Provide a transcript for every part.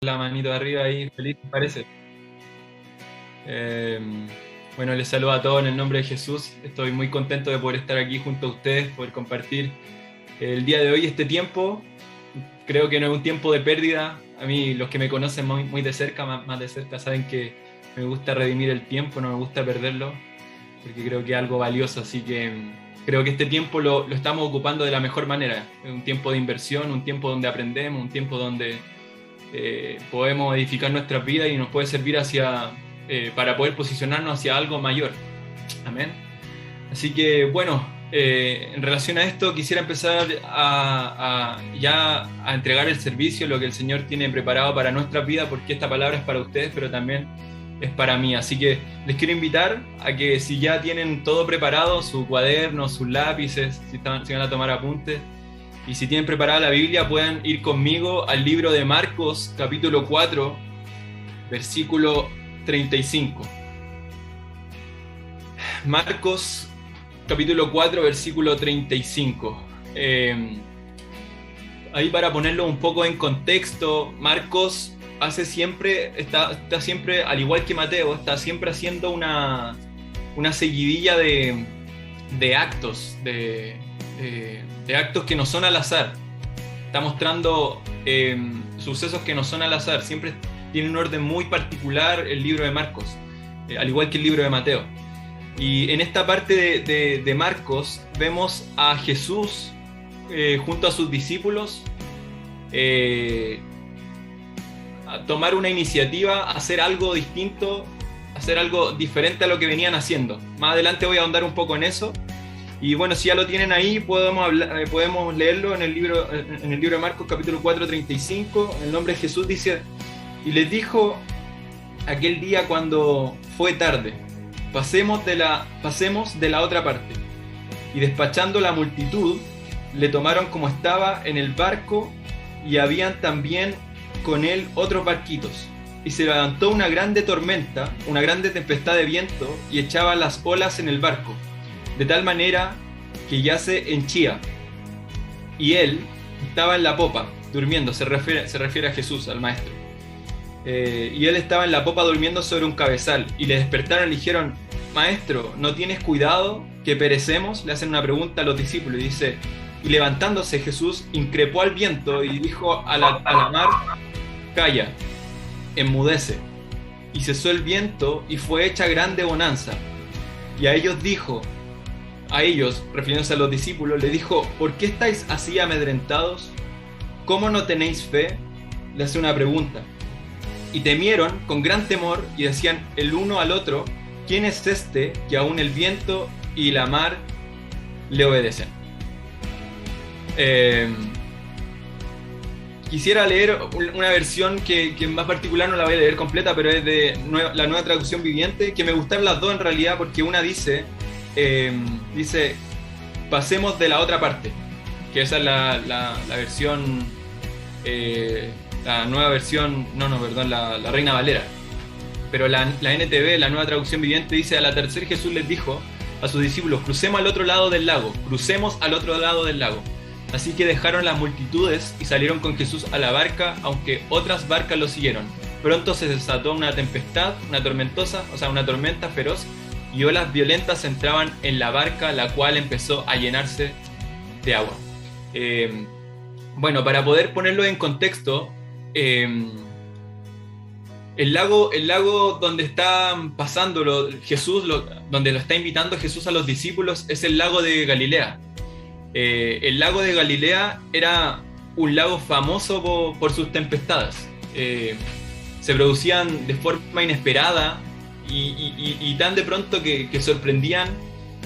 La manito de arriba ahí, feliz, parece. Eh, bueno, les saludo a todos en el nombre de Jesús. Estoy muy contento de poder estar aquí junto a ustedes, poder compartir el día de hoy este tiempo. Creo que no es un tiempo de pérdida. A mí, los que me conocen muy de cerca, más de cerca, saben que me gusta redimir el tiempo, no me gusta perderlo, porque creo que es algo valioso. Así que creo que este tiempo lo estamos ocupando de la mejor manera. Es un tiempo de inversión, un tiempo donde aprendemos, un tiempo donde podemos edificar nuestras vidas y nos puede servir para poder posicionarnos hacia algo mayor. Amén. Así que bueno, en relación a esto quisiera empezar ya a entregar el servicio, lo que el Señor tiene preparado para nuestras vidas, porque esta palabra es para ustedes, pero también es para mí. Así que les quiero invitar a que si ya tienen todo preparado, su cuaderno, sus lápices, si van a tomar apuntes, y si tienen preparada la Biblia, pueden ir conmigo al libro de Marcos, capítulo 4, versículo 35. Marcos, capítulo 4, versículo 35. Ahí para ponerlo un poco en contexto, Marcos está siempre, al igual que Mateo, está siempre haciendo una seguidilla de actos, de actos que no son al azar. Está mostrando sucesos que no son al azar. Siempre tiene un orden muy particular el libro de Marcos, al igual que el libro de Mateo. Y en esta parte de Marcos vemos a Jesús junto a sus discípulos a tomar una iniciativa, a hacer algo distinto, a hacer algo diferente a lo que venían haciendo. Más adelante voy a ahondar un poco en eso. Y bueno, si ya lo tienen ahí, podemos leerlo en el libro de Marcos, capítulo 4, 35. En el nombre de Jesús dice: y les dijo aquel día cuando fue tarde, pasemos de la otra parte. Y despachando la multitud, le tomaron como estaba en el barco, y habían también con él otros barquitos. Y se levantó una grande tormenta, una grande tempestad de viento, y echaba las olas en el barco, de tal manera que ya se henchía. Y él estaba en la popa, durmiendo. Se refiere a Jesús, al Maestro. Y él estaba en la popa durmiendo sobre un cabezal. Y le despertaron y le dijeron: Maestro, ¿no tienes cuidado que perecemos? Le hacen una pregunta a los discípulos y dice: y levantándose Jesús increpó al viento y dijo a la mar: calla, enmudece. Y cesó el viento y fue hecha grande bonanza. Y a ellos, refiriéndose a los discípulos, le dijo: ¿por qué estáis así amedrentados? ¿Cómo no tenéis fe? Le hace una pregunta. Y temieron con gran temor y decían el uno al otro: ¿quién es este que aún el viento y la mar le obedecen? Quisiera leer una versión que en más particular no la voy a leer completa, pero es de la Nueva Traducción Viviente, que me gustan las dos en realidad, porque una dice pasemos de la otra parte, que esa es la versión, la nueva versión, la Reina Valera. Pero la NTV, la Nueva Traducción Viviente, dice: al atardecer Jesús les dijo a sus discípulos: crucemos al otro lado del lago. Así que dejaron las multitudes y salieron con Jesús a la barca, aunque otras barcas lo siguieron. Pronto se desató una tempestad, una tormenta feroz, y olas violentas entraban en la barca, la cual empezó a llenarse de agua. Bueno, para poder ponerlo en contexto, el lago donde está pasándolo Jesús, donde lo está invitando Jesús a los discípulos, es el lago de Galilea. El lago de Galilea era un lago famoso por sus tempestades. Se producían de forma inesperada y tan de pronto que sorprendían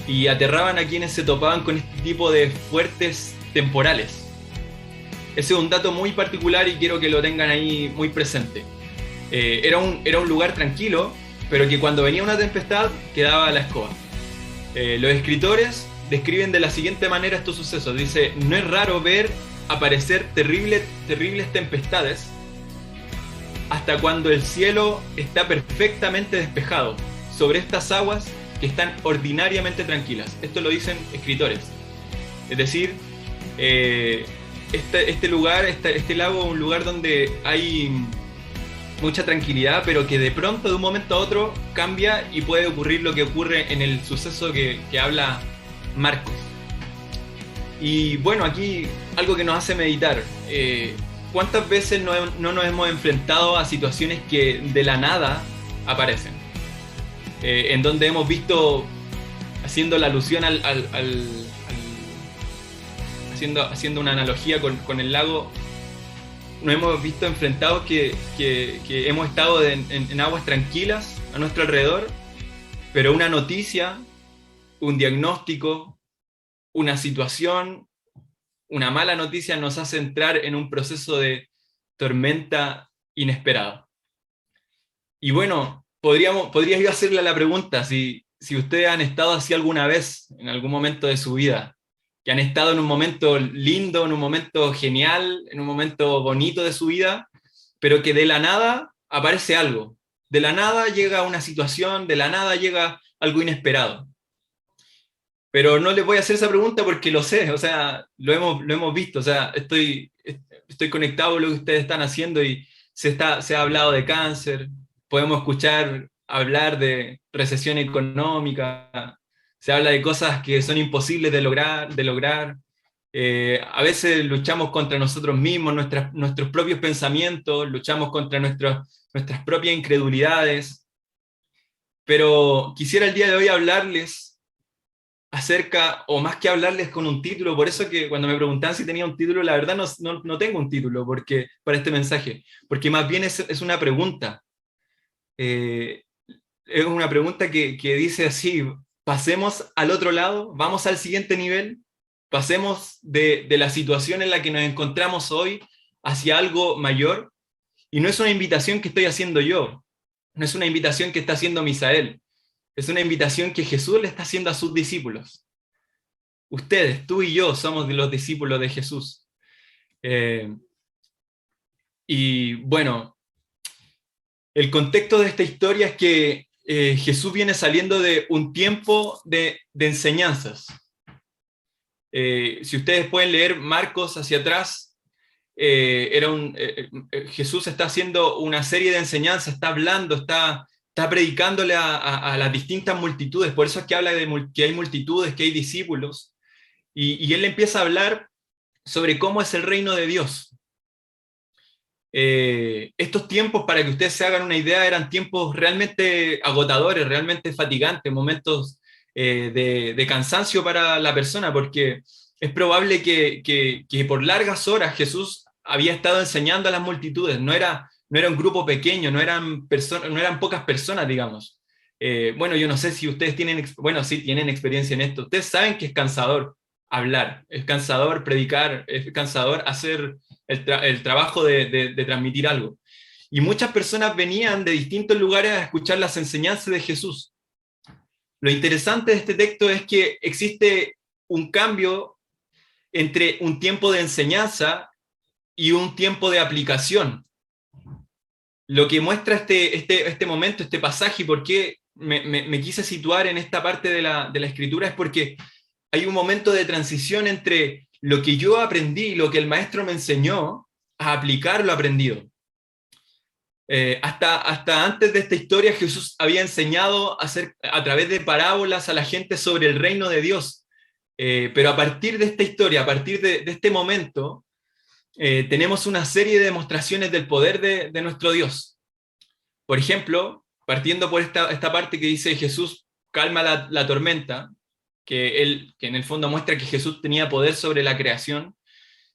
y aterraban a quienes se topaban con este tipo de fuertes temporales. Ese es un dato muy particular y quiero que lo tengan ahí muy presente. Era un lugar tranquilo, pero que cuando venía una tempestad quedaba a la escoba. Los escritores describen de la siguiente manera estos sucesos. Dice: no es raro ver aparecer terribles tempestades hasta cuando el cielo está perfectamente despejado sobre estas aguas que están ordinariamente tranquilas. Esto lo dicen escritores. Es decir, este lago es un lugar donde hay mucha tranquilidad, pero que de pronto, de un momento a otro, cambia y puede ocurrir lo que ocurre en el suceso que habla Marcos. Y bueno, aquí algo que nos hace meditar. ¿Cuántas veces no nos hemos enfrentado a situaciones que de la nada aparecen? En donde hemos visto, haciendo la alusión haciendo una analogía con el lago, nos hemos visto enfrentados que hemos estado en aguas tranquilas a nuestro alrededor, pero una noticia, un diagnóstico, una situación, una mala noticia nos hace entrar en un proceso de tormenta inesperado. Y bueno, podría yo hacerle la pregunta, si ustedes han estado así alguna vez, en algún momento de su vida, que han estado en un momento lindo, en un momento genial, en un momento bonito de su vida, pero que de la nada aparece algo. De la nada llega una situación, de la nada llega algo inesperado. Pero no les voy a hacer esa pregunta porque lo sé, o sea, lo hemos visto, o sea, estoy conectado con lo que ustedes están haciendo y se ha hablado de cáncer, podemos escuchar hablar de recesión económica, se habla de cosas que son imposibles de lograr. A veces luchamos contra nosotros mismos, nuestros propios pensamientos, luchamos contra nuestras propias incredulidades, pero quisiera el día de hoy hablarles acerca, o más que hablarles con un título, por eso que cuando me preguntaban si tenía un título, la verdad no tengo un título para este mensaje, porque más bien es una pregunta. Es una pregunta que dice así: pasemos al otro lado, vamos al siguiente nivel, pasemos de la situación en la que nos encontramos hoy hacia algo mayor, y no es una invitación que estoy haciendo yo, no es una invitación que está haciendo Misael, es una invitación que Jesús le está haciendo a sus discípulos. Ustedes, tú y yo, somos de los discípulos de Jesús. Y bueno, el contexto de esta historia es que Jesús viene saliendo de un tiempo de enseñanzas. Si ustedes pueden leer Marcos hacia atrás, Jesús está haciendo una serie de enseñanzas, está hablando, está predicándole a las distintas multitudes, por eso es que habla de que hay multitudes, que hay discípulos, y él empieza a hablar sobre cómo es el reino de Dios. Estos tiempos, para que ustedes se hagan una idea, eran tiempos realmente agotadores, realmente fatigantes, momentos de cansancio para la persona, porque es probable que por largas horas Jesús había estado enseñando a las multitudes, no era un grupo pequeño, no eran pocas personas, digamos. Bueno, yo no sé si ustedes sí tienen experiencia en esto, ustedes saben que es cansador hablar, es cansador predicar, es cansador hacer el trabajo de transmitir algo. Y muchas personas venían de distintos lugares a escuchar las enseñanzas de Jesús. Lo interesante de este texto es que existe un cambio entre un tiempo de enseñanza y un tiempo de aplicación. Lo que muestra este momento, este pasaje, y por qué me quise situar en esta parte de la escritura, es porque hay un momento de transición entre lo que yo aprendí y lo que el maestro me enseñó a aplicar lo aprendido. Hasta antes de esta historia, Jesús había enseñado a través de parábolas a la gente sobre el reino de Dios. Pero a partir de esta historia, a partir de este momento, tenemos una serie de demostraciones del poder de nuestro Dios. Por ejemplo, partiendo por esta parte que dice Jesús calma la tormenta, que en el fondo muestra que Jesús tenía poder sobre la creación.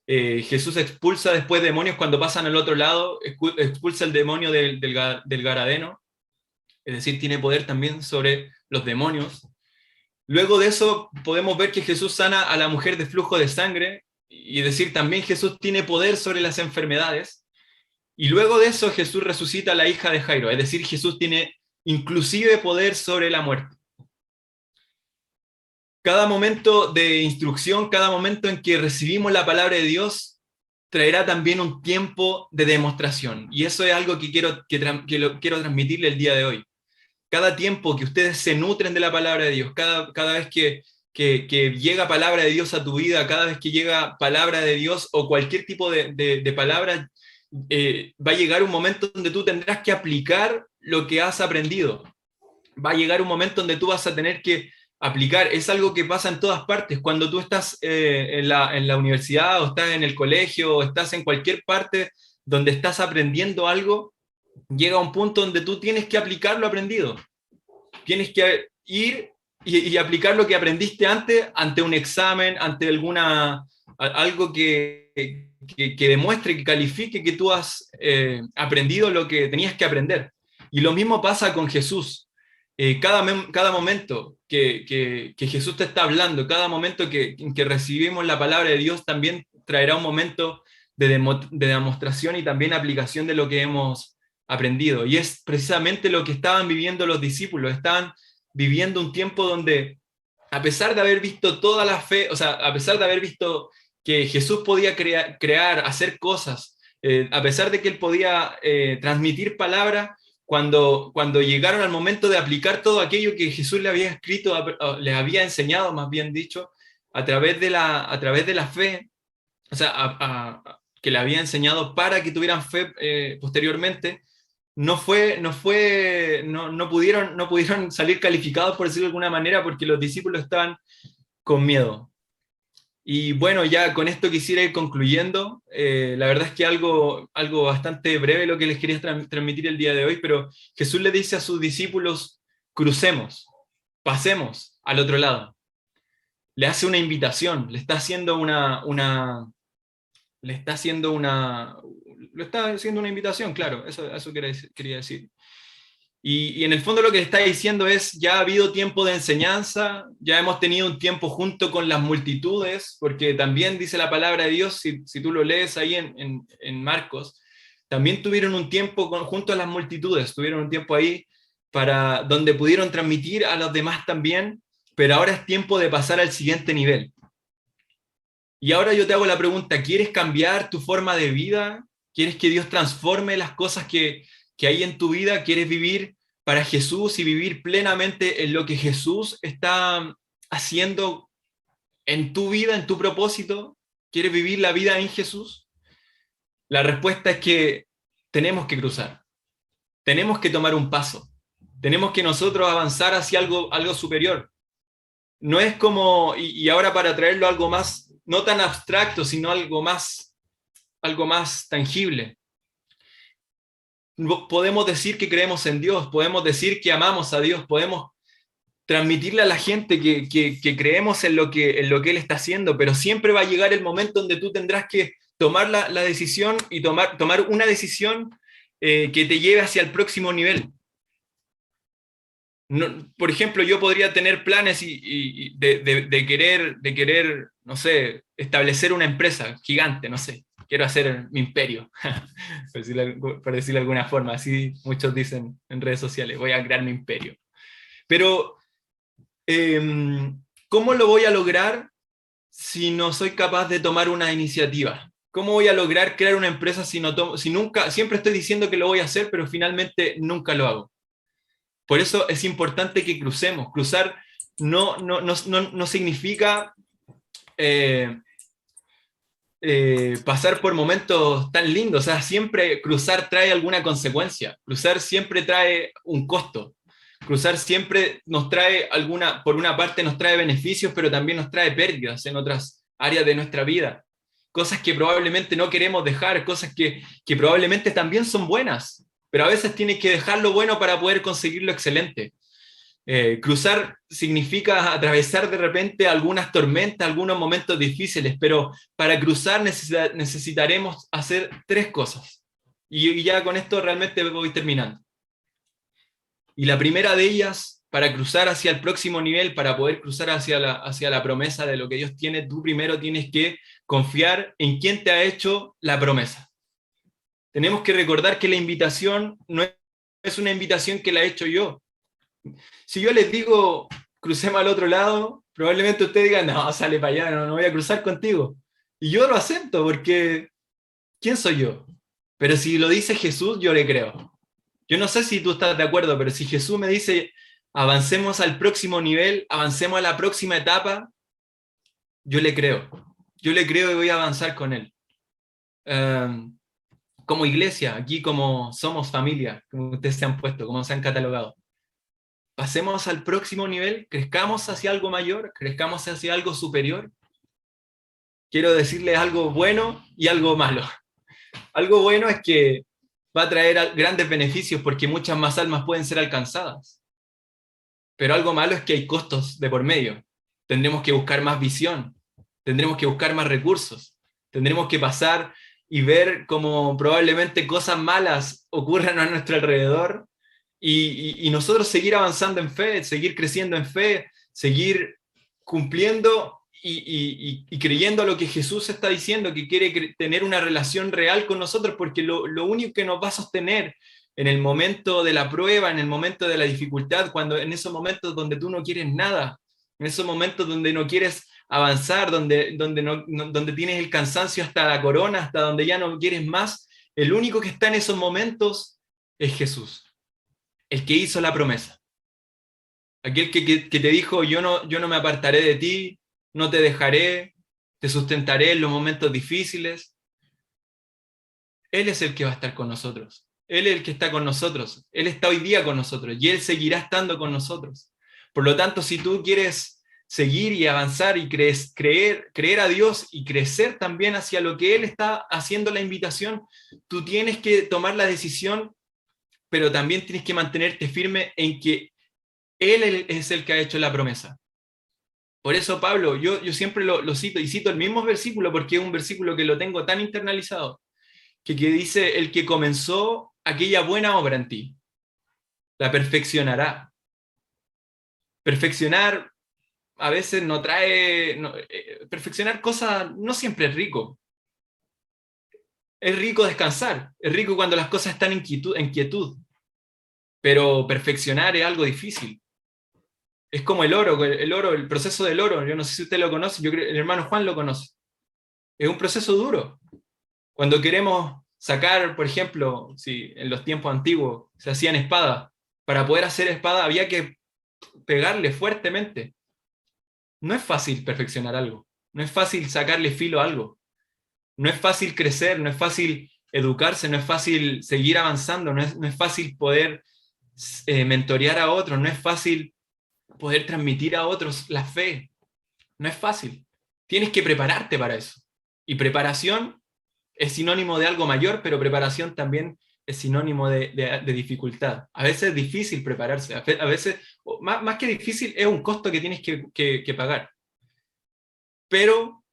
Jesús expulsa después demonios cuando pasan al otro lado, expulsa el demonio del Garadeno, es decir, tiene poder también sobre los demonios. Luego de eso podemos ver que Jesús sana a la mujer de flujo de sangre, y decir también Jesús tiene poder sobre las enfermedades. Y luego de eso Jesús resucita a la hija de Jairo, es decir, Jesús tiene inclusive poder sobre la muerte. Cada momento de instrucción, cada momento en que recibimos la palabra de Dios, traerá también un tiempo de demostración. Y eso es algo que quiero transmitirle el día de hoy. Cada tiempo que ustedes se nutren de la palabra de Dios, cada vez que llega palabra de Dios a tu vida, cada vez que llega palabra de Dios o cualquier tipo de palabra, va a llegar un momento donde tú tendrás que aplicar lo que has aprendido. Va a llegar un momento donde tú vas a tener que aplicar. Es algo que pasa en todas partes. Cuando tú estás en la universidad o estás en el colegio o estás en cualquier parte donde estás aprendiendo algo, llega un punto donde tú tienes que aplicar lo aprendido. Tienes que ir y aplicar lo que aprendiste antes ante un examen, ante algo que demuestre, que califique que tú has aprendido lo que tenías que aprender. Y lo mismo pasa con Jesús. Cada momento que Jesús te está hablando, cada momento en que recibimos la palabra de Dios, también traerá un momento de demostración y también aplicación de lo que hemos aprendido. Y es precisamente lo que estaban viviendo los discípulos. Estaban viviendo un tiempo donde, a pesar de haber visto toda la fe, o sea, a pesar de haber visto que Jesús podía crear, hacer cosas, a pesar de que él podía transmitir palabras, cuando llegaron al momento de aplicar todo aquello que Jesús le había escrito, les había enseñado, más bien dicho, a través de la fe, o sea, que le había enseñado para que tuvieran fe posteriormente, no pudieron salir calificados, por decirlo de alguna manera, porque los discípulos estaban con miedo. Y bueno, ya con esto quisiera ir concluyendo. La verdad es que algo bastante breve lo que les quería transmitir el día de hoy, pero Jesús le dice a sus discípulos, crucemos, pasemos al otro lado. Le hace una invitación, le está haciendo una invitación, claro, eso quería decir. Y en el fondo lo que está diciendo es, ya ha habido tiempo de enseñanza, ya hemos tenido un tiempo junto con las multitudes, porque también dice la palabra de Dios, si tú lo lees ahí en Marcos, también tuvieron un tiempo junto a las multitudes, tuvieron un tiempo ahí donde pudieron transmitir a los demás también, pero ahora es tiempo de pasar al siguiente nivel. Y ahora yo te hago la pregunta, ¿quieres cambiar tu forma de vida? ¿Quieres que Dios transforme las cosas que hay en tu vida? ¿Quieres vivir para Jesús y vivir plenamente en lo que Jesús está haciendo en tu vida, en tu propósito? ¿Quieres vivir la vida en Jesús? La respuesta es que tenemos que cruzar, tenemos que tomar un paso, tenemos que nosotros avanzar hacia algo superior. No es como, y ahora para traerlo a algo más, no tan abstracto, sino algo más tangible. Podemos decir que creemos en Dios, podemos decir que amamos a Dios, podemos transmitirle a la gente que creemos en lo que Él está haciendo, pero siempre va a llegar el momento donde tú tendrás que tomar la decisión y tomar una decisión que te lleve hacia el próximo nivel. No, por ejemplo, yo podría tener planes de querer, no sé, establecer una empresa gigante, no sé, quiero hacer mi imperio, por decirlo de alguna forma, así muchos dicen en redes sociales, voy a crear mi imperio. Pero, ¿cómo lo voy a lograr si no soy capaz de tomar una iniciativa? ¿Cómo voy a lograr crear una empresa si nunca, siempre estoy diciendo que lo voy a hacer, pero finalmente nunca lo hago? Por eso es importante que crucemos. Cruzar no significa pasar por momentos tan lindos. O sea, siempre cruzar trae alguna consecuencia. Cruzar siempre trae un costo. Cruzar siempre nos trae por una parte nos trae beneficios, pero también nos trae pérdidas en otras áreas de nuestra vida. Cosas que probablemente no queremos dejar, cosas que probablemente también son buenas, pero a veces tienes que dejar lo bueno para poder conseguir lo excelente. Cruzar significa atravesar de repente algunas tormentas, algunos momentos difíciles, pero para cruzar necesitaremos hacer 3 cosas. Y ya con esto realmente voy terminando. Y la primera de ellas, para cruzar hacia el próximo nivel, para poder cruzar hacia la promesa de lo que Dios tiene, tú primero tienes que confiar en quien te ha hecho la promesa. Tenemos que recordar que la invitación no es una invitación que la he hecho yo. Si yo les digo, crucemos al otro lado, probablemente ustedes digan, no, sale para allá, no voy a cruzar contigo. Y yo lo acepto porque, ¿quién soy yo? Pero si lo dice Jesús, yo le creo. Yo no sé si tú estás de acuerdo, pero si Jesús me dice, avancemos al próximo nivel, avancemos a la próxima etapa, yo le creo. Yo le creo y voy a avanzar con él. como iglesia, aquí como somos familia, como ustedes se han puesto, como se han catalogado. Pasemos al próximo nivel, crezcamos hacia algo mayor, crezcamos hacia algo superior. Quiero decirles algo bueno y algo malo. Algo bueno es que va a traer grandes beneficios porque muchas más almas pueden ser alcanzadas. Pero algo malo es que hay costos de por medio. Tendremos que buscar más visión, tendremos que buscar más recursos, tendremos que pasar y ver cómo probablemente cosas malas ocurran a nuestro alrededor y nosotros seguir avanzando en fe, seguir creciendo en fe, seguir cumpliendo y creyendo a lo que Jesús está diciendo, que quiere tener una relación real con nosotros, porque lo único que nos va a sostener en el momento de la prueba, en el momento de la dificultad, cuando en esos momentos donde tú no quieres nada, en esos momentos donde no quieres avanzar, donde tienes el cansancio hasta la corona, hasta donde ya no quieres más, el único que está en esos momentos es Jesús, el que hizo la promesa. Aquel que te dijo, yo no me apartaré de ti, no te dejaré, te sustentaré en los momentos difíciles. Él es el que va a estar con nosotros. Él es el que está con nosotros. Él está hoy día con nosotros y Él seguirá estando con nosotros. Por lo tanto, si tú quieres seguir y avanzar y creer a Dios y crecer también hacia lo que Él está haciendo la invitación, tú tienes que tomar la decisión, pero también tienes que mantenerte firme en que Él es el que ha hecho la promesa. Por eso, Pablo, yo siempre lo cito, y cito el mismo versículo porque es un versículo que lo tengo tan internalizado, que dice, el que comenzó aquella buena obra en ti, la perfeccionará. Perfeccionar a veces no trae, perfeccionar cosas no siempre es rico. Es rico descansar, es rico cuando las cosas están en quietud, pero perfeccionar es algo difícil. Es como el oro, el proceso del oro, yo no sé si usted lo conoce, yo creo el hermano Juan lo conoce. Es un proceso duro. Cuando queremos sacar, por ejemplo, si en los tiempos antiguos se hacían espadas, para poder hacer espada había que pegarle fuertemente. No es fácil perfeccionar algo, no es fácil sacarle filo a algo, no es fácil crecer, no es fácil educarse, no es fácil seguir avanzando, no es fácil poder mentorear a otros, no es fácil poder transmitir a otros la fe, no es fácil. Tienes que prepararte para eso. Y preparación es sinónimo de algo mayor, pero preparación también es sinónimo de dificultad. A veces es difícil prepararse, a veces, más que difícil, es un costo que tienes que pagar. Pero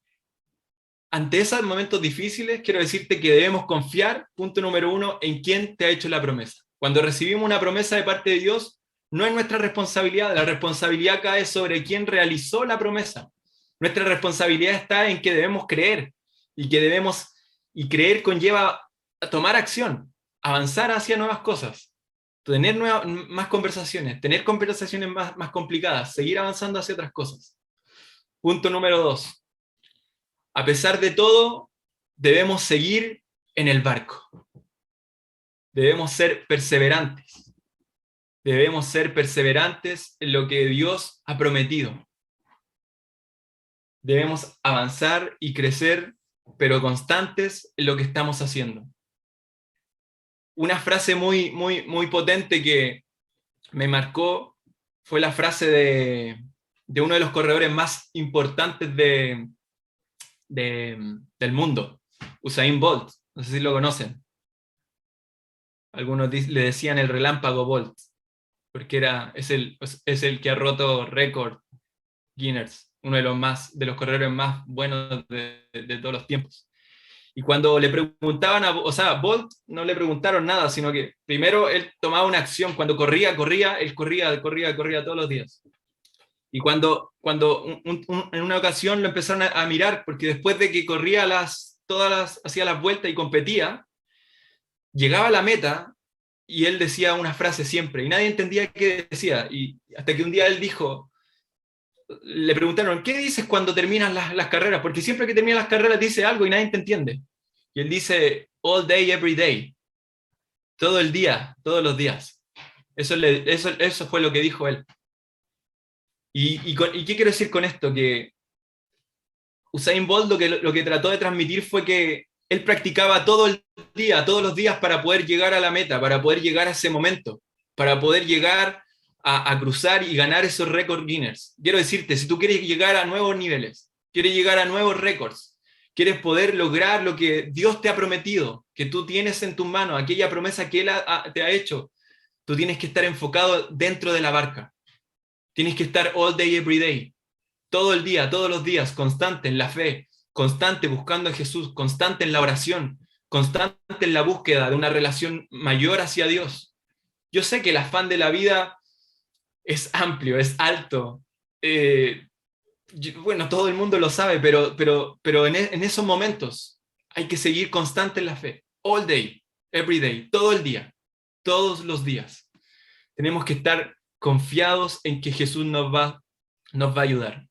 ante esos momentos difíciles, quiero decirte que debemos confiar, punto número 1, en quién te ha hecho la promesa. Cuando recibimos una promesa de parte de Dios, no es nuestra responsabilidad, la responsabilidad cae sobre quien realizó la promesa. Nuestra responsabilidad está en que debemos creer, y creer conlleva a tomar acción, avanzar hacia nuevas cosas, tener más conversaciones, tener conversaciones más complicadas, seguir avanzando hacia otras cosas. Punto número 2. A pesar de todo, debemos seguir en el barco. Debemos ser perseverantes. Debemos ser perseverantes en lo que Dios ha prometido. Debemos avanzar y crecer, pero constantes en lo que estamos haciendo. Una frase muy, muy, muy potente que me marcó fue la frase de uno de los corredores más importantes del mundo, Usain Bolt. No sé si lo conocen. Algunos le decían el relámpago Bolt, porque es el que ha roto récord Guinness, uno de los corredores más buenos de todos los tiempos. Y cuando le preguntaban, Bolt no le preguntaron nada, sino que primero él tomaba una acción, cuando corría, él corría todos los días. Y cuando en una ocasión lo empezaron a mirar, porque después de que corría hacía las vueltas y competía, llegaba a la meta y él decía una frase siempre, y nadie entendía qué decía, y hasta que un día él dijo, le preguntaron, ¿qué dices cuando terminas las carreras? Porque siempre que terminas las carreras dice algo y nadie te entiende. Y él dice, all day, every day. Todo el día, todos los días. Eso fue lo que dijo él. ¿Y qué quiero decir con esto? Que Usain Bolt lo que trató de transmitir fue que Él practicaba todo el día, todos los días para poder llegar a la meta, para poder llegar a ese momento, para poder llegar a cruzar y ganar esos récords Guinness. Quiero decirte, si tú quieres llegar a nuevos niveles, quieres llegar a nuevos récords, quieres poder lograr lo que Dios te ha prometido, que tú tienes en tus manos, aquella promesa que Él te ha hecho, tú tienes que estar enfocado dentro de la barca. Tienes que estar all day, every day, todo el día, todos los días, constante en la fe, constante buscando a Jesús, constante en la oración, constante en la búsqueda de una relación mayor hacia Dios. Yo sé que el afán de la vida es amplio, es alto. Bueno, todo el mundo lo sabe, pero en esos momentos hay que seguir constante en la fe. All day, every day, todo el día, todos los días. Tenemos que estar confiados en que Jesús nos va a ayudar.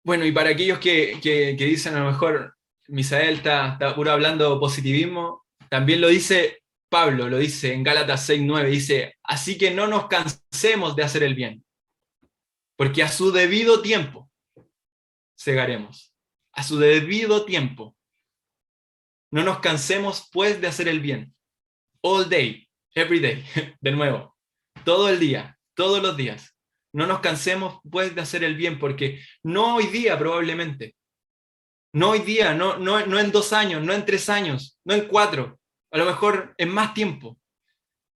Bueno, y para aquellos que dicen a lo mejor, Misael está puro hablando positivismo, también lo dice Pablo, lo dice en Gálatas 6:9, dice, así que no nos cansemos de hacer el bien, porque a su debido tiempo segaremos, a su debido tiempo. No nos cansemos pues de hacer el bien, all day, every day, de nuevo, todo el día, todos los días. No nos cansemos pues de hacer el bien, porque no hoy día probablemente, no hoy día, no en 2 años, no en 3 años, no en 4, a lo mejor en más tiempo,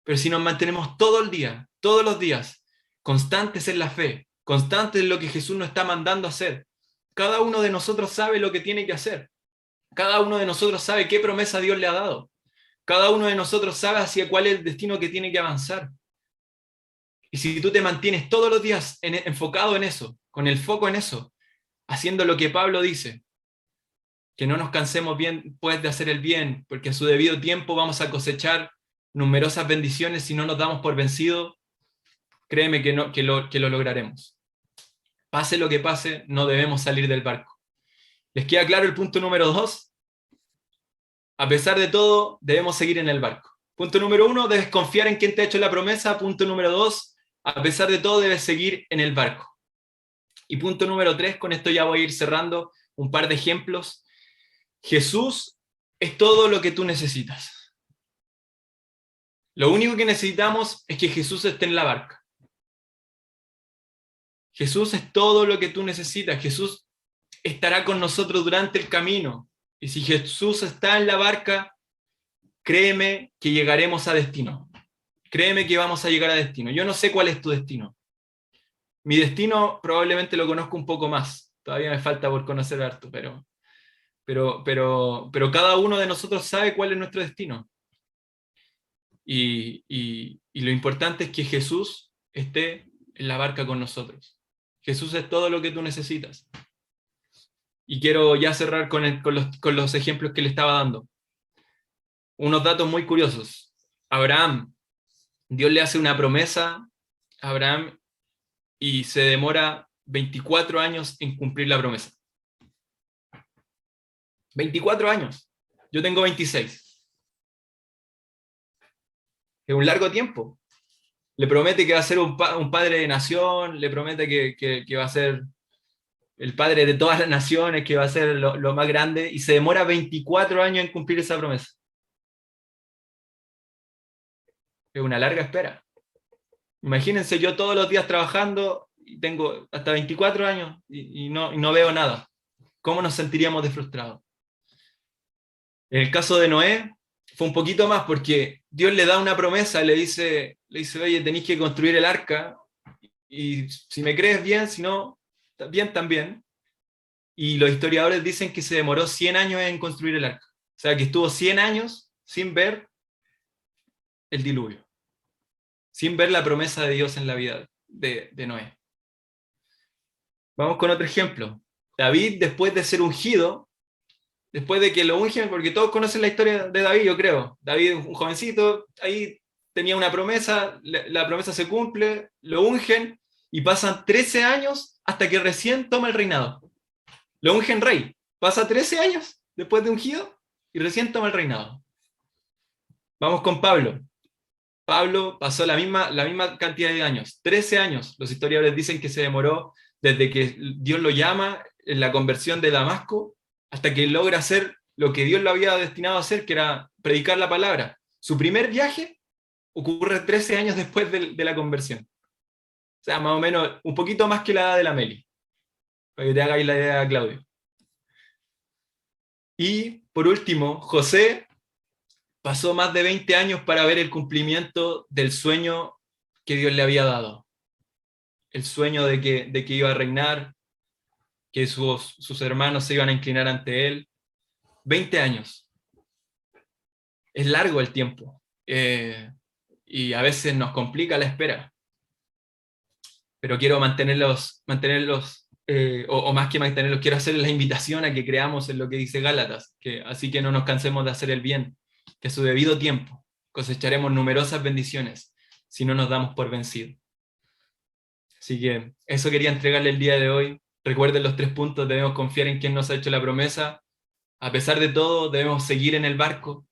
pero si nos mantenemos todo el día, todos los días, constantes en la fe, constantes en lo que Jesús nos está mandando a hacer, cada uno de nosotros sabe lo que tiene que hacer, cada uno de nosotros sabe qué promesa Dios le ha dado, cada uno de nosotros sabe hacia cuál es el destino que tiene que avanzar. Y si tú te mantienes todos los días enfocado en eso, con el foco en eso, haciendo lo que Pablo dice, que no nos cansemos bien pues de hacer el bien, porque a su debido tiempo vamos a cosechar numerosas bendiciones si no nos damos por vencidos, créeme que lo lograremos. Pase lo que pase, no debemos salir del barco. ¿Les queda claro el punto número 2? A pesar de todo, debemos seguir en el barco. Punto número 1, debes confiar en quien te ha hecho la promesa. Punto número 2, a pesar de todo, debes seguir en el barco. Y punto número 3, con esto ya voy a ir cerrando un par de ejemplos. Jesús es todo lo que tú necesitas. Lo único que necesitamos es que Jesús esté en la barca. Jesús es todo lo que tú necesitas. Jesús estará con nosotros durante el camino. Y si Jesús está en la barca, créeme que llegaremos a destino. Créeme que vamos a llegar a destino. Yo no sé cuál es tu destino. Mi destino probablemente lo conozco un poco más. Todavía me falta por conocer harto, pero cada uno de nosotros sabe cuál es nuestro destino. Y lo importante es que Jesús esté en la barca con nosotros. Jesús es todo lo que tú necesitas. Y quiero ya cerrar con los ejemplos que le estaba dando. Unos datos muy curiosos. Abraham, Dios le hace una promesa a Abraham y se demora 24 años en cumplir la promesa. 24 años. Yo tengo 26. Es un largo tiempo. Le promete que va a ser un padre de nación, le promete que va a ser el padre de todas las naciones, que va a ser lo más grande, y se demora 24 años en cumplir esa promesa. Es una larga espera. Imagínense yo todos los días trabajando y tengo hasta 24 años y no veo nada. ¿Cómo nos sentiríamos de frustrados? En el caso de Noé, fue un poquito más porque Dios le da una promesa, le dice, oye, tenéis que construir el arca, y si me crees bien, si no, bien también. Y los historiadores dicen que se demoró 100 años en construir el arca. O sea, que estuvo 100 años sin ver el diluvio, sin ver la promesa de Dios en la vida de Noé. Vamos con otro ejemplo. David, después de ser ungido, después de que lo ungen, porque todos conocen la historia de David, yo creo. David, un jovencito, ahí tenía una promesa, la promesa se cumple, lo ungen, y pasan 13 años hasta que recién toma el reinado. Lo ungen rey. Pasa 13 años después de ungido y recién toma el reinado. Vamos con Pablo. Pablo pasó la misma cantidad de años, 13 años. Los historiadores dicen que se demoró desde que Dios lo llama en la conversión de Damasco hasta que logra hacer lo que Dios lo había destinado a hacer, que era predicar la palabra. Su primer viaje ocurre 13 años después de la conversión. O sea, más o menos un poquito más que la edad de la Meli, para que te hagáis la idea, Claudio. Y por último, José pasó más de 20 años para ver el cumplimiento del sueño que Dios le había dado. El sueño de que iba a reinar, que sus hermanos se iban a inclinar ante él. 20 años. Es largo el tiempo. Y a veces nos complica la espera. Pero quiero mantenerlos o más que mantenerlos, quiero hacerles la invitación a que creamos en lo que dice Gálatas, así que no nos cansemos de hacer el bien, que a su debido tiempo cosecharemos numerosas bendiciones si no nos damos por vencidos. Así que eso quería entregarle el día de hoy. Recuerden los 3 puntos: debemos confiar en quien nos ha hecho la promesa, a pesar de todo debemos seguir en el barco,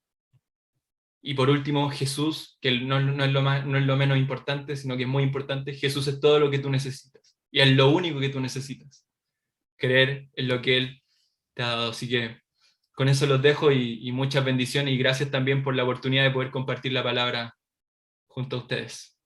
y por último Jesús, que no es lo menos importante, sino que es muy importante. Jesús es todo lo que tú necesitas, y es lo único que tú necesitas, creer en lo que Él te ha dado. Así que con eso los dejo, y muchas bendiciones, y gracias también por la oportunidad de poder compartir la palabra junto a ustedes.